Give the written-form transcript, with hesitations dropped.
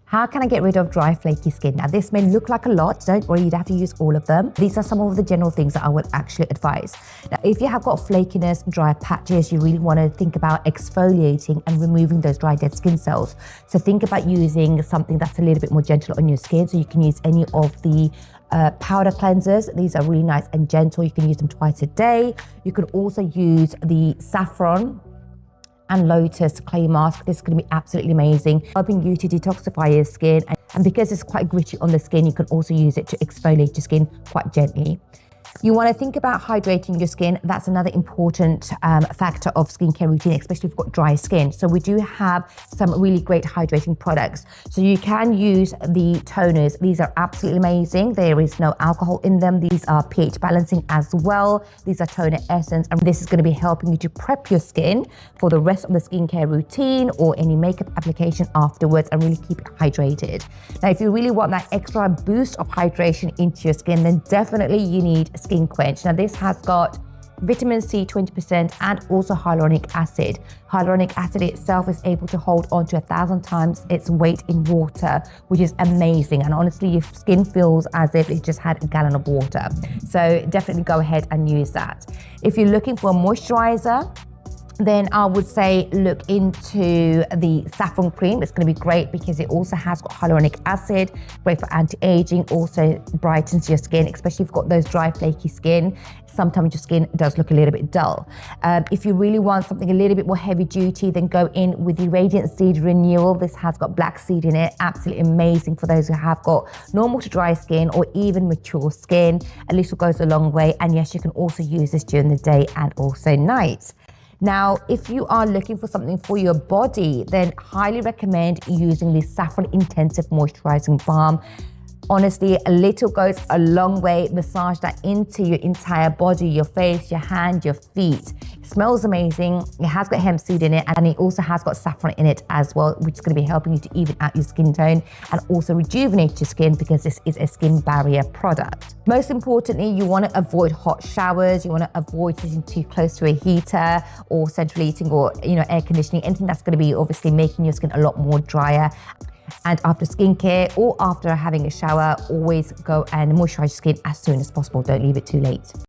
How can I get rid of dry, flaky skin? Now, this may look like a lot. Don't worry, you don't have to use all of them. These are some of the general things that I would actually advise. Now, if you have got flakiness, dry patches, you really want to think about exfoliating and removing those dry, dead skin cells. So think about using something that's a little bit more gentle on your skin. So you can use any of the powder cleansers. These are really nice and gentle. You can use them twice a day. You can also use the Saffron and Lotus clay mask. This is going to be absolutely amazing, helping you to detoxify your skin. And because it's quite gritty on the skin, you can also use it to exfoliate your skin quite gently. You want to think about hydrating your skin. That's another important factor of skincare routine, especially if you've got dry skin. So we do have some really great hydrating products. So you can use the toners. These are absolutely amazing. There is no alcohol in them. These are pH balancing as well. These are toner essence, and this is going to be helping you to prep your skin for the rest of the skincare routine or any makeup application afterwards, and really keep it hydrated. Now, if you really want that extra boost of hydration into your skin, then definitely you need Skin Quench. Now, this has got vitamin C 20% and also hyaluronic acid. Hyaluronic acid itself is able to hold on to 1,000 times its weight in water, which is amazing. And honestly, your skin feels as if it just had a gallon of water. So definitely go ahead and use that. If you're looking for a moisturizer, then I would say look into the Saffron cream. It's going to be great because it also has got hyaluronic acid, great for anti-aging, also brightens your skin, especially if you've got those dry, flaky skin. Sometimes your skin does look a little bit dull. If you really want something a little bit more heavy duty, then go in with the Radiant Seed Renewal. This has got black seed in it. Absolutely amazing for those who have got normal to dry skin or even mature skin. A little goes a long way. And yes, you can also use this during the day and also night. Now, if you are looking for something for your body, then highly recommend using the Saffron Intensive Moisturizing Balm. Honestly, a little goes a long way. Massage that into your entire body, your face, your hand, your feet. It smells amazing. It has got hemp seed in it, and it also has got saffron in it as well, which is going to be helping you to even out your skin tone and also rejuvenate your skin, because this is a skin barrier product. Most importantly, you want to avoid hot showers. You want to avoid sitting too close to a heater or central heating or air conditioning, anything that's going to be obviously making your skin a lot more drier. And after skincare or after having a shower, always go and moisturize your skin as soon as possible. Don't leave it too late.